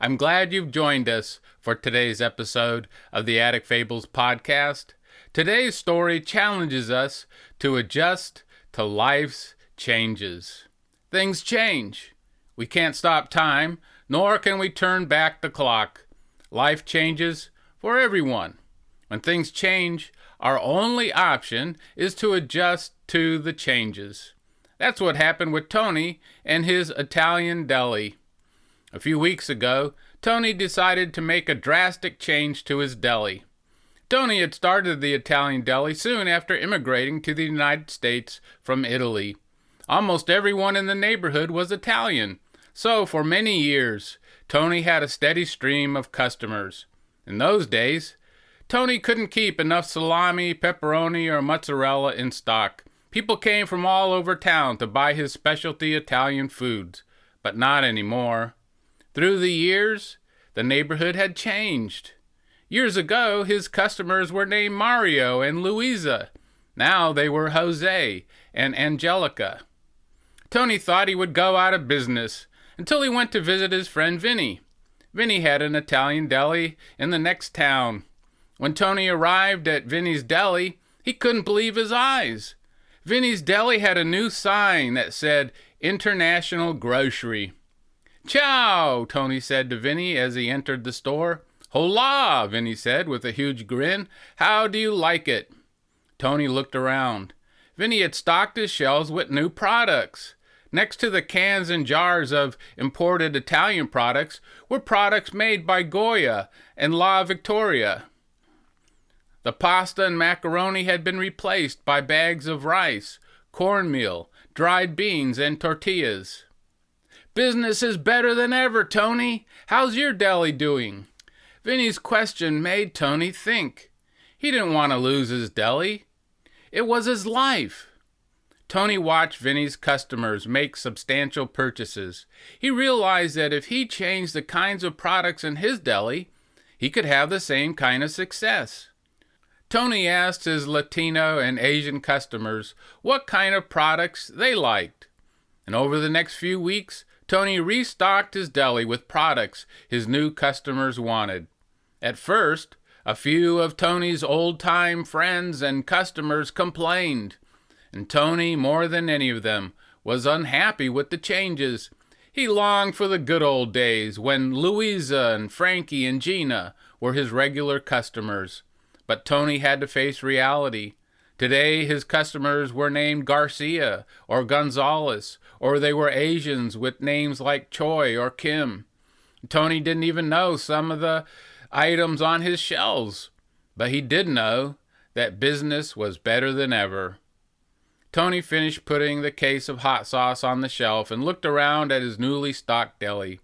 I'm glad you've joined us for today's episode of the Attic Fables podcast. Today's story challenges us to adjust to life's changes. Things change. We can't stop time, nor can we turn back the clock. Life changes for everyone. When things change, our only option is to adjust to the changes. That's what happened with Toni and his Italian deli. A few weeks ago, Toni decided to make a drastic change to his deli. Toni had started the Italian deli soon after immigrating to the United States from Italy. Almost everyone in the neighborhood was Italian, so for many years, Toni had a steady stream of customers. In those days, Toni couldn't keep enough salami, pepperoni, or mozzarella in stock. People came from all over town to buy his specialty Italian foods, but not anymore. Through the years, the neighborhood had changed. Years ago, his customers were named Mario and Luisa. Now they were Jose and Angelica. Toni thought he would go out of business until he went to visit his friend Vinny. Vinny had an Italian deli in the next town. When Toni arrived at Vinnies Deli, he couldn't believe his eyes. Vinnies Deli had a new sign that said International Grocery. "Ciao," Toni said to Vinny as he entered the store. "Hola," Vinny said with a huge grin. "How do you like it?" Toni looked around. Vinny had stocked his shelves with new products. Next to the cans and jars of imported Italian products were products made by Goya and La Victoria. The pasta and macaroni had been replaced by bags of rice, cornmeal, dried beans, and tortillas. "Business is better than ever, Toni. How's your deli doing?" Vinny's question made Toni think. He didn't want to lose his deli. It was his life. Toni watched Vinny's customers make substantial purchases. He realized that if he changed the kinds of products in his deli, he could have the same kind of success. Toni asked his Latino and Asian customers what kind of products they liked. And over the next few weeks, Toni restocked his deli with products his new customers wanted. At first, a few of Toni's old-time friends and customers complained, and Toni, more than any of them, was unhappy with the changes. He longed for the good old days when Louisa and Frankie and Gina were his regular customers. But Toni had to face reality. Today, his customers were named Garcia or Gonzalez, or they were Asians with names like Choi or Kim. Toni didn't even know some of the items on his shelves, but he did know that business was better than ever. Toni finished putting the case of hot sauce on the shelf and looked around at his newly stocked deli.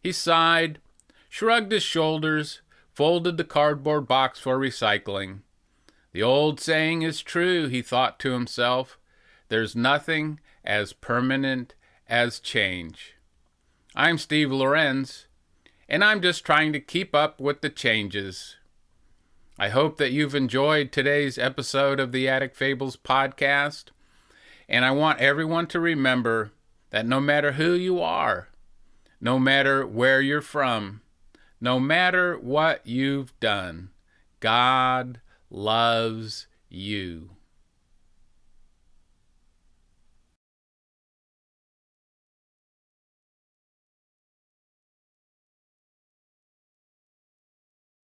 He sighed, shrugged his shoulders, folded the cardboard box for recycling. The old saying is true, he thought to himself. There's nothing as permanent as change. I'm Steve Lorenz, and I'm just trying to keep up with the changes. I hope that you've enjoyed today's episode of the Attic Fables podcast, and I want everyone to remember that no matter who you are, no matter where you're from, no matter what you've done, God loves you.